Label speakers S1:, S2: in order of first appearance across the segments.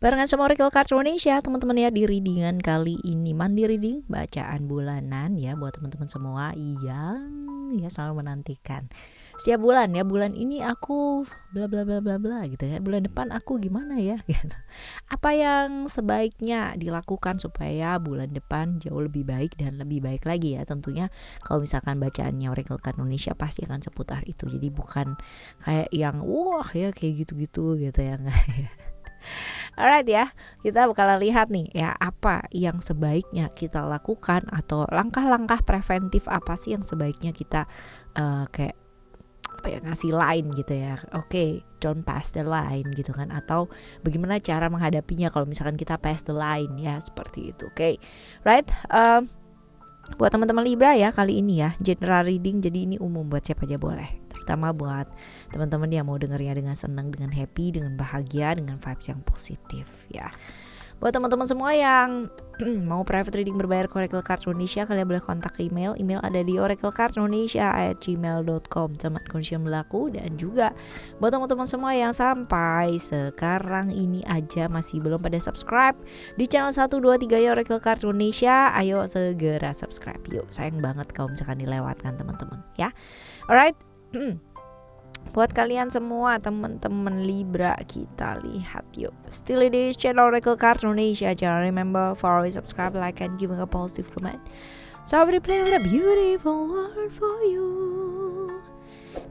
S1: Barengan sama Oracle Cards Indonesia, teman-teman ya, di readingan kali ini Monday reading, bacaan bulanan ya buat teman-teman semua yang ya selalu menantikan. Setiap bulan ya, bulan ini aku bla bla bla bla bla gitu ya. Bulan depan aku gimana ya gitu. Apa yang sebaiknya dilakukan supaya bulan depan jauh lebih baik dan lebih baik lagi ya. Tentunya kalau misalkan bacaannya Oracle Cards Indonesia pasti akan seputar itu. Jadi bukan kayak yang wah ya kayak gitu-gitu gitu ya, enggak ya. Alright ya, kita bakalan lihat nih ya apa yang sebaiknya kita lakukan atau langkah-langkah preventif apa sih yang sebaiknya kita kayak apa ya, ngasih line gitu ya. Oke, don't pass the line gitu kan, atau bagaimana cara menghadapinya kalau misalkan kita pass the line ya, seperti itu. Oke, right? Buat teman-teman Libra ya kali ini ya general reading, jadi ini umum buat siapa aja boleh, terutama buat teman-teman yang mau dengarnya dengan senang, dengan happy, dengan bahagia, dengan vibes yang positif ya. Buat teman-teman semua yang mau private reading berbayar ke Oracle Cards Indonesia, kalian boleh kontak email ada di oraclecards@gmail.com, sama condition berlaku. Dan juga buat teman-teman semua yang sampai sekarang ini aja masih belum pada subscribe di channel 123 ya Oracle Cards Indonesia, ayo segera subscribe yuk, sayang banget kalau misalkan dilewatkan teman-teman ya. Alright. Buat kalian semua teman-teman Libra, kita lihat yuk. Still it is channel Oracle Cards Indonesia. Jangan remember follow, subscribe, like, and give a positive comment. So I will play with a beautiful word for you.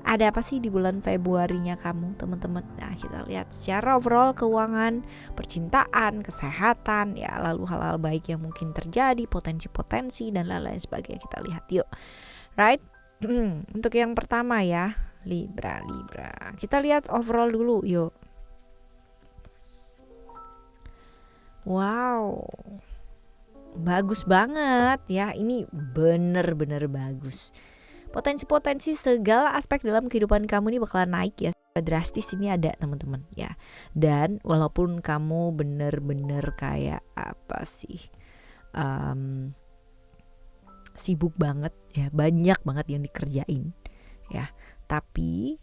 S1: Ada apa sih di bulan Februarinya kamu teman-teman? Nah, kita lihat secara overall keuangan, percintaan, kesehatan ya, lalu hal-hal baik yang mungkin terjadi, potensi-potensi dan lain-lain sebagainya. Kita lihat yuk. Right? Untuk yang pertama ya, Libra. Kita lihat overall dulu yuk. Wow, bagus banget ya. Ini bener-bener bagus. Potensi-potensi segala aspek dalam kehidupan kamu ini bakalan naik ya, drastis ini ada teman-teman ya. Dan walaupun kamu bener-bener kayak apa sih, sibuk banget ya, banyak banget yang dikerjain ya, tapi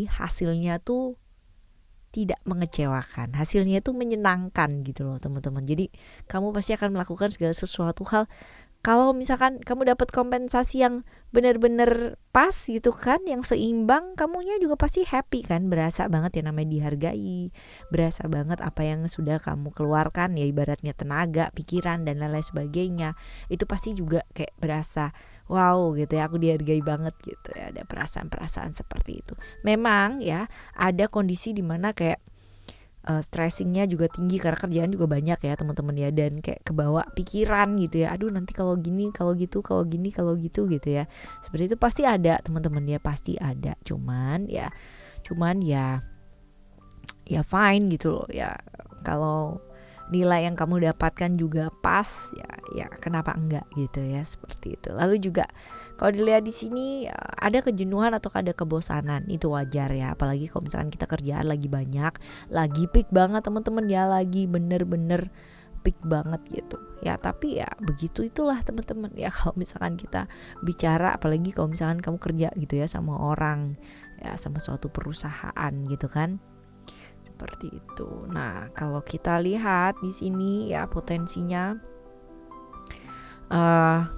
S1: hasilnya tuh tidak mengecewakan, hasilnya tuh menyenangkan gitu loh teman-teman. Jadi kamu pasti akan melakukan segala sesuatu hal. Kalau misalkan kamu dapat kompensasi yang benar-benar pas gitu kan, yang seimbang, kamunya juga pasti happy kan, berasa banget ya namanya dihargai, berasa banget apa yang sudah kamu keluarkan ya, ibaratnya tenaga, pikiran dan lain-lain sebagainya, itu pasti juga kayak berasa wow gitu ya, aku dihargai banget gitu ya, ada perasaan-perasaan seperti itu. Memang ya ada kondisi dimana kayak stressingnya juga tinggi karena kerjaan juga banyak ya teman-teman ya, dan kayak kebawa pikiran gitu ya, aduh nanti kalau gini, kalau gitu, kalau gini, kalau gitu gitu ya, seperti itu pasti ada teman-teman ya, pasti ada. Cuman ya fine gitu loh ya, kalau nilai yang kamu dapatkan juga pas ya kenapa enggak gitu ya, seperti itu. Lalu juga kalau dilihat di sini ada kejenuhan atau ada kebosanan, itu wajar ya, apalagi kalau misalkan kita kerjaan lagi banyak, lagi peak banget teman-teman ya, lagi bener-bener peak banget gitu ya. Tapi ya begitu itulah teman-teman ya, kalau misalkan kita bicara, apalagi kalau misalkan kamu kerja gitu ya sama orang ya, sama suatu perusahaan gitu kan, seperti itu. Nah, kalau kita lihat di sini ya potensinya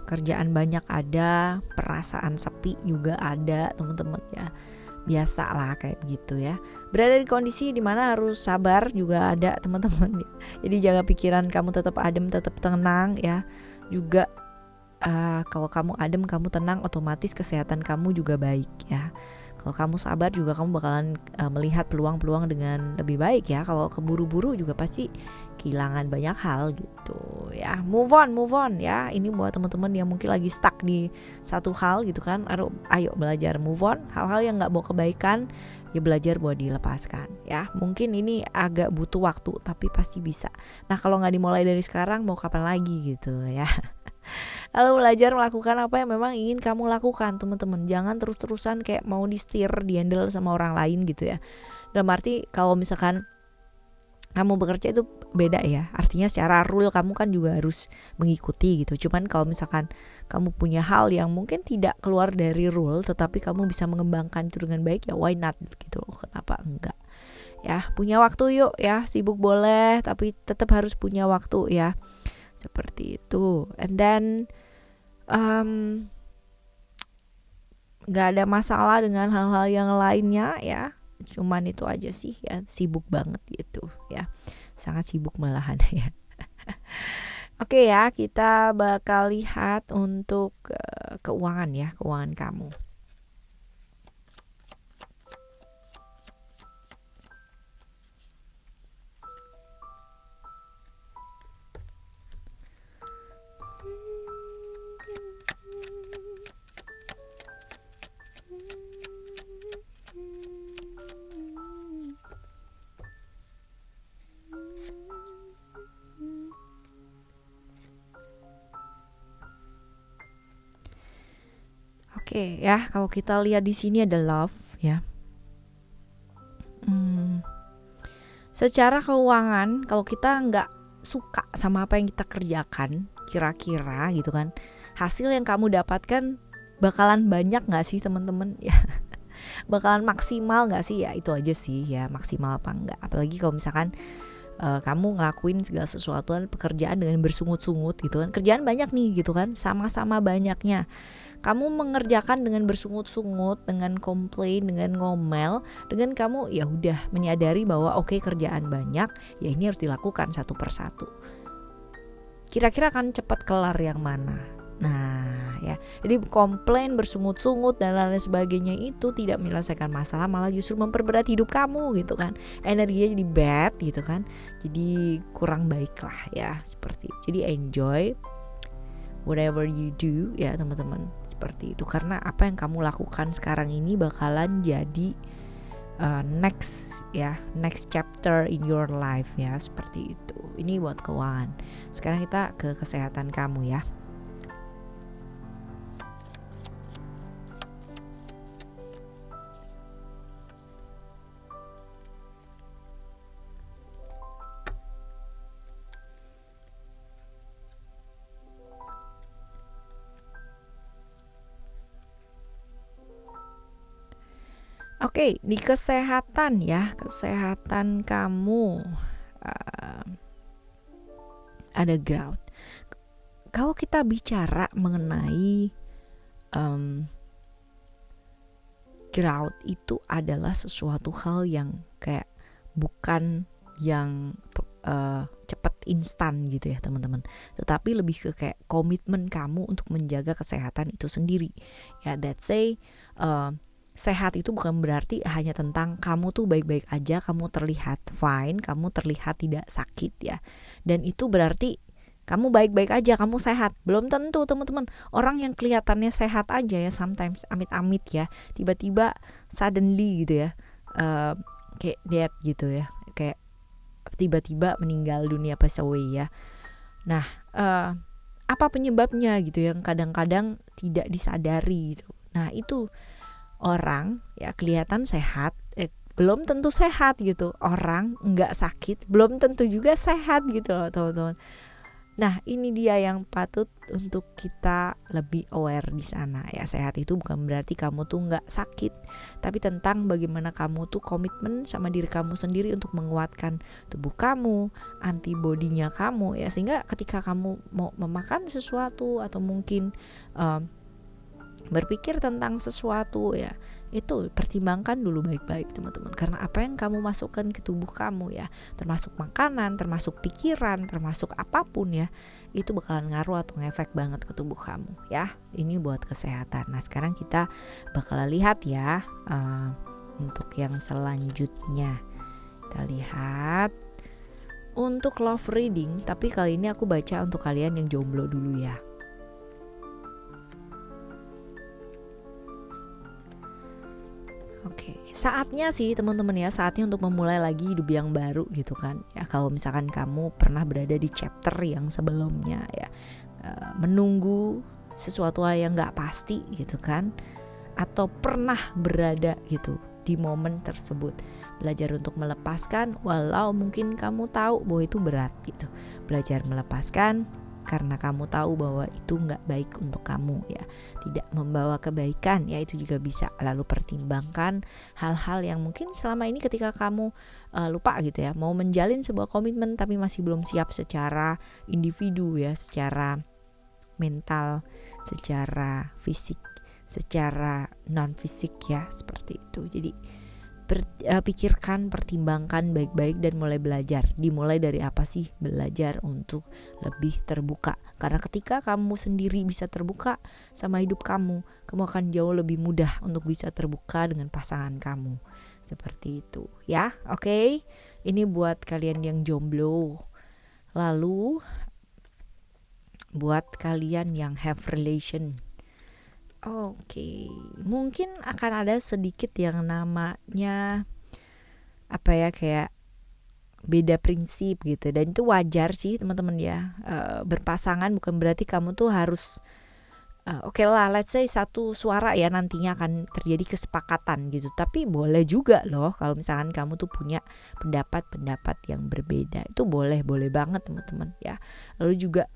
S1: kerjaan banyak ada, perasaan sepi juga ada teman-teman ya. Biasa lah kayak gitu ya. Berada di kondisi dimana harus sabar juga ada teman-teman ya. Jadi jaga pikiran kamu tetap adem, tetap tenang ya. Juga kalau kamu adem, kamu tenang, otomatis kesehatan kamu juga baik ya. Kalau kamu sabar juga kamu bakalan melihat peluang-peluang dengan lebih baik ya. Kalau keburu-buru juga pasti kehilangan banyak hal gitu ya. Move on ya. Ini buat teman-teman yang mungkin lagi stuck di satu hal gitu kan. Ayo belajar move on. Hal-hal yang gak bawa kebaikan ya belajar buat dilepaskan ya. Mungkin ini agak butuh waktu tapi pasti bisa. Nah kalau gak dimulai dari sekarang mau kapan lagi gitu ya. Lalu belajar melakukan apa yang memang ingin kamu lakukan teman-teman. Jangan terus-terusan kayak mau di-steer, di-handle sama orang lain gitu ya. Dalam arti kalau misalkan kamu bekerja itu beda ya, artinya secara rule kamu kan juga harus mengikuti gitu. Cuman kalau misalkan kamu punya hal yang mungkin tidak keluar dari rule tetapi kamu bisa mengembangkan itu dengan baik ya, why not gitu loh, kenapa enggak ya. Punya waktu yuk ya, sibuk boleh tapi tetap harus punya waktu ya, seperti itu. And then gak ada masalah dengan hal-hal yang lainnya ya, cuman itu aja sih ya, sibuk banget gitu ya, sangat sibuk malahan ya. Oke ya, kita bakal lihat untuk keuangan ya, keuangan kamu. Oke ya, kalau kita lihat di sini ada love ya. Secara keuangan, kalau kita nggak suka sama apa yang kita kerjakan, kira-kira gitu kan, hasil yang kamu dapatkan bakalan banyak nggak sih teman-teman ya? Bakalan maksimal nggak sih ya? Itu aja sih ya, maksimal apa enggak. Apalagi kalau misalkan kamu ngelakuin segala sesuatu pekerjaan dengan bersungut-sungut gitu kan, kerjaan banyak nih gitu kan, sama-sama banyaknya kamu mengerjakan dengan bersungut-sungut, dengan komplain, dengan ngomel, dengan kamu ya udah menyadari bahwa oke, kerjaan banyak ya, ini harus dilakukan satu persatu. Kira-kira akan cepat kelar yang mana? Nah ya, jadi komplain, bersungut-sungut dan lain sebagainya itu tidak menyelesaikan masalah, malah justru memperberat hidup kamu gitu kan. Energinya jadi bad gitu kan, jadi kurang baik lah ya, seperti itu. Jadi enjoy whatever you do ya teman-teman, seperti itu. Karena apa yang kamu lakukan sekarang ini bakalan jadi next chapter in your life ya, seperti itu. Ini buat keuangan. Sekarang kita ke kesehatan kamu ya. Oke, di kesehatan ya, kesehatan kamu ada ground. Kalau kita bicara mengenai ground, itu adalah sesuatu hal yang kayak bukan yang cepat instan gitu ya teman-teman, tetapi lebih ke kayak komitmen kamu untuk menjaga kesehatan itu sendiri ya. That's say sehat itu bukan berarti hanya tentang kamu tuh baik-baik aja, kamu terlihat fine, kamu terlihat tidak sakit ya. Dan itu berarti kamu baik-baik aja, kamu sehat. Belum tentu teman-teman. Orang yang kelihatannya sehat aja ya, sometimes amit-amit ya, tiba-tiba suddenly gitu ya, kayak dead gitu ya, kayak tiba-tiba meninggal dunia, pass away ya. Nah apa penyebabnya gitu yang kadang-kadang tidak disadari gitu. Nah itu orang ya kelihatan sehat, belum tentu sehat gitu. Orang nggak sakit belum tentu juga sehat gitu loh teman-teman. Nah ini dia yang patut untuk kita lebih aware di sana ya. Sehat itu bukan berarti kamu tuh nggak sakit, tapi tentang bagaimana kamu tuh komitmen sama diri kamu sendiri untuk menguatkan tubuh kamu, antibodinya kamu ya, sehingga ketika kamu mau memakan sesuatu atau mungkin berpikir tentang sesuatu ya, itu pertimbangkan dulu baik-baik teman-teman. Karena apa yang kamu masukkan ke tubuh kamu ya, termasuk makanan, termasuk pikiran, termasuk apapun ya, itu bakalan ngaruh atau ngefek banget ke tubuh kamu ya. Ini buat kesehatan. Nah sekarang kita bakalan lihat ya untuk yang selanjutnya. Kita lihat untuk love reading, tapi kali ini aku baca untuk kalian yang jomblo dulu ya. Oke, saatnya sih teman-teman ya, saatnya untuk memulai lagi hidup yang baru gitu kan. Ya kalau misalkan kamu pernah berada di chapter yang sebelumnya ya, menunggu sesuatu hal yang nggak pasti gitu kan, atau pernah berada gitu di momen tersebut, belajar untuk melepaskan walau mungkin kamu tahu bahwa itu berat gitu. Belajar melepaskan karena kamu tahu bahwa itu nggak baik untuk kamu ya, tidak membawa kebaikan ya, itu juga bisa. Lalu pertimbangkan hal-hal yang mungkin selama ini ketika kamu lupa gitu ya, mau menjalin sebuah komitmen tapi masih belum siap secara individu ya, secara mental, secara fisik, secara non fisik ya, seperti itu. Jadi pikirkan, pertimbangkan baik-baik dan mulai belajar. Dimulai dari apa sih? Belajar untuk lebih terbuka. Karena ketika kamu sendiri bisa terbuka sama hidup kamu akan jauh lebih mudah untuk bisa terbuka dengan pasangan kamu. Seperti itu ya. Oke. Ini buat kalian yang jomblo. Lalu buat kalian yang have relation. Oke, mungkin akan ada sedikit yang namanya apa ya, kayak beda prinsip gitu, dan itu wajar sih teman-teman ya. Berpasangan bukan berarti kamu tuh harus oke lah, let's say satu suara ya, nantinya akan terjadi kesepakatan gitu. Tapi boleh juga loh kalau misalkan kamu tuh punya pendapat-pendapat yang berbeda, itu boleh banget teman-teman ya. Lalu juga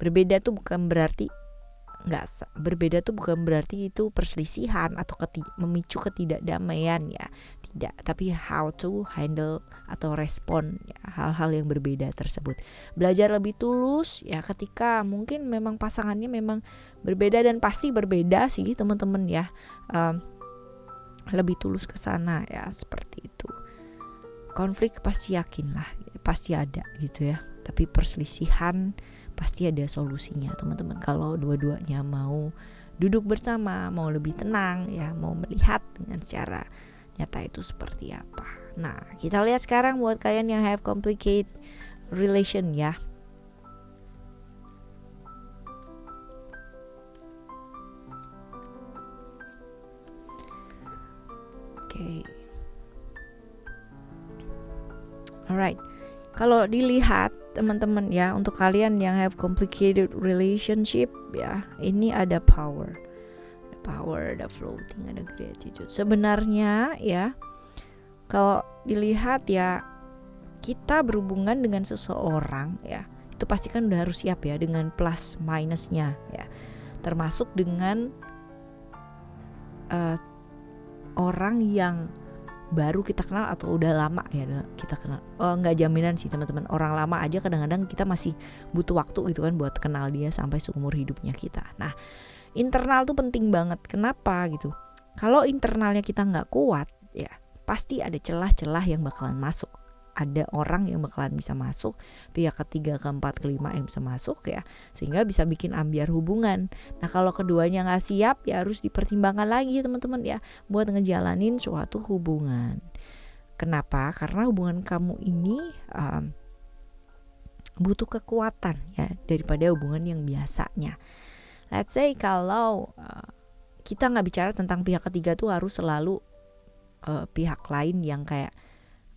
S1: berbeda tuh bukan berarti berbeda tuh bukan berarti itu perselisihan atau memicu ketidakdamaian ya, tidak. Tapi how to handle atau respon ya, hal-hal yang berbeda tersebut. Belajar lebih tulus ya ketika mungkin memang pasangannya memang berbeda, dan pasti berbeda sih teman-teman ya. Lebih tulus ke sana ya, seperti itu. Konflik pasti yakin lah, pasti ada gitu ya. Tapi perselisihan pasti ada solusinya teman-teman, kalau dua-duanya mau duduk bersama, mau lebih tenang ya, mau melihat dengan secara nyata itu seperti apa. Nah, kita lihat sekarang buat kalian yang have complicated relation ya. Oke. Alright. Kalau dilihat teman-teman ya, untuk kalian yang have complicated relationship ya, ini ada power, ada floating, ada gratitude. Sebenarnya ya, kalau dilihat ya, kita berhubungan dengan seseorang ya, itu pasti kan udah harus siap ya dengan plus minusnya ya, termasuk dengan orang yang baru kita kenal atau udah lama ya kita kenal. Nggak jaminan sih teman-teman, orang lama aja kadang-kadang kita masih butuh waktu gitu kan buat kenal dia sampai seumur hidupnya kita. Nah, internal tuh penting banget. Kenapa gitu? Kalau internalnya kita nggak kuat ya, pasti ada celah-celah yang bakalan masuk. Ada orang yang bakalan bisa masuk, pihak ketiga, keempat, kelima yang bisa masuk ya, sehingga bisa bikin ambiar hubungan. Nah, kalau keduanya nggak siap ya harus dipertimbangkan lagi teman-teman ya, buat ngejalanin suatu hubungan. Kenapa? Karena hubungan kamu ini butuh kekuatan ya daripada hubungan yang biasanya. Let's say kalau kita nggak bicara tentang pihak ketiga tuh harus selalu pihak lain yang kayak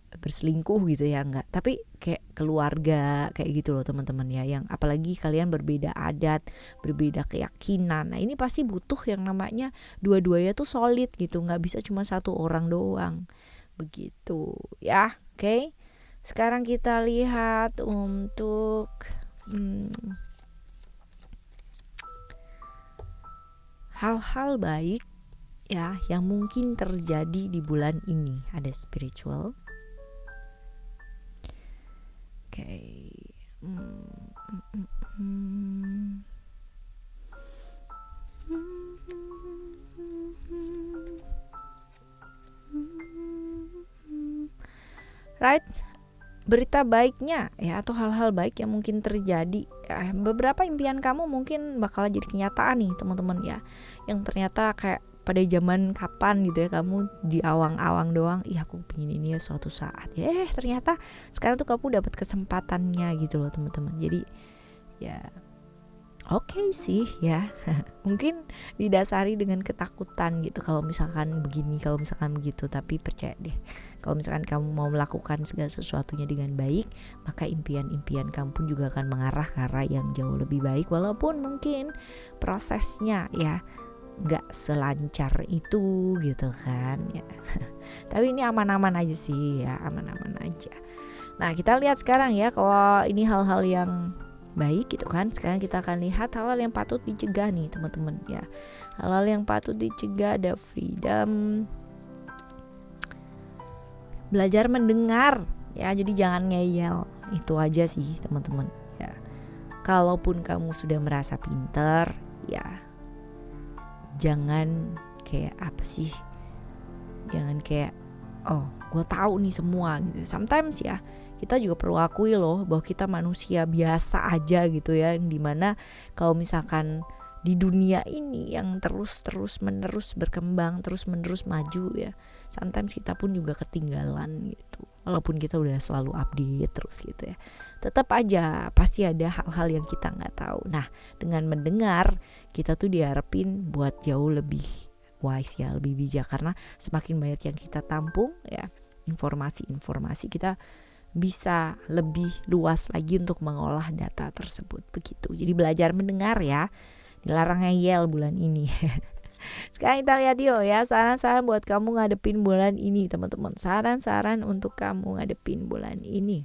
S1: berselingkuh gitu ya, enggak, tapi kayak keluarga kayak gitu loh teman-teman ya, yang apalagi kalian berbeda adat, berbeda keyakinan. Nah, ini pasti butuh yang namanya dua-duanya tuh solid gitu, nggak bisa cuma satu orang doang begitu ya. Oke. Sekarang kita lihat untuk hal-hal baik ya yang mungkin terjadi di bulan ini. Ada spiritual. Okay. Right, berita baiknya ya, atau hal-hal baik yang mungkin terjadi ya, beberapa impian kamu mungkin bakal jadi kenyataan nih teman-teman ya, yang ternyata kayak pada zaman kapan gitu ya kamu di awang-awang doang, aku pengen ini ya suatu saat ya, ternyata sekarang tuh kamu dapat kesempatannya gitu loh teman-teman. Jadi ya oke sih ya. Mungkin didasari dengan ketakutan gitu kalau misalkan begini, kalau misalkan begitu, tapi percaya deh, kalau misalkan kamu mau melakukan segala sesuatunya dengan baik, maka impian-impian kamu pun juga akan mengarah ke arah yang jauh lebih baik, walaupun mungkin prosesnya ya nggak selancar itu gitu kan ya. Tapi ini aman-aman aja sih ya, aman-aman aja. Nah, kita lihat sekarang ya, kalau ini hal-hal yang baik gitu kan. Sekarang kita akan lihat hal-hal yang patut dicegah nih teman-teman ya. Hal-hal yang patut dicegah ada freedom, belajar mendengar ya, jadi jangan ngeyel. Itu aja sih teman-teman ya. Kalaupun kamu sudah merasa pinter ya, jangan kayak apa sih, jangan kayak oh gue tahu nih semua gitu. Sometimes ya kita juga perlu akui loh bahwa kita manusia biasa aja gitu ya, dimana kalau misalkan di dunia ini yang terus menerus berkembang, terus menerus maju ya, sometimes kita pun juga ketinggalan gitu. Walaupun kita udah selalu update terus gitu ya, tetap aja pasti ada hal-hal yang kita nggak tahu. Nah, dengan mendengar kita tuh diharapin buat jauh lebih wise ya, lebih bijak, karena semakin banyak yang kita tampung ya, informasi kita bisa lebih luas lagi untuk mengolah data tersebut begitu. Jadi belajar mendengar ya, dilarang ngeyel bulan ini. Sekarang kita lihat yuk ya, saran-saran buat kamu ngadepin bulan ini teman-teman. Saran-saran untuk kamu ngadepin bulan ini.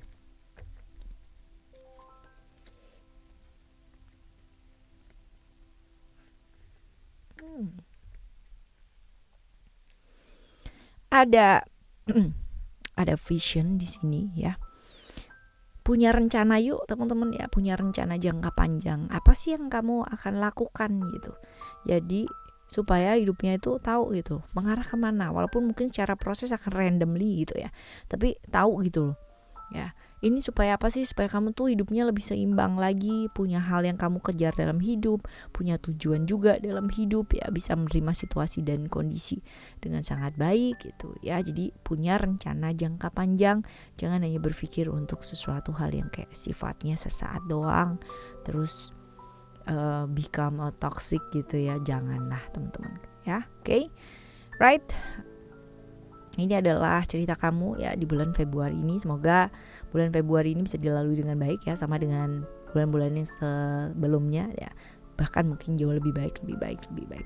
S1: Ada vision di sini ya. Punya rencana yuk teman-teman ya, punya rencana jangka panjang. Apa sih yang kamu akan lakukan gitu. Jadi supaya hidupnya itu tahu gitu mengarah kemana, walaupun mungkin secara proses akan randomly gitu ya, tapi tahu gitu loh ya. Ini supaya apa sih? Supaya kamu tuh hidupnya lebih seimbang lagi, punya hal yang kamu kejar dalam hidup, punya tujuan juga dalam hidup ya, bisa menerima situasi dan kondisi dengan sangat baik gitu ya. Jadi punya rencana jangka panjang, jangan hanya berpikir untuk sesuatu hal yang kayak sifatnya sesaat doang terus become a toxic gitu ya, janganlah teman-teman ya. Oke. Right, ini adalah cerita kamu ya di bulan Februari ini. Semoga bulan Februari ini bisa dilalui dengan baik ya, sama dengan bulan-bulan yang sebelumnya ya, bahkan mungkin jauh lebih baik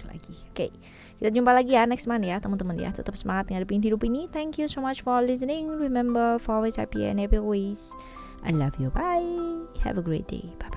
S1: lagi. Oke, kita jumpa lagi ya next month ya teman-teman ya. Tetap semangat ngadepin hidup ini. Thank you so much for listening. Remember, for always happy and happy always. I love you. Bye. Have a great day. Bye.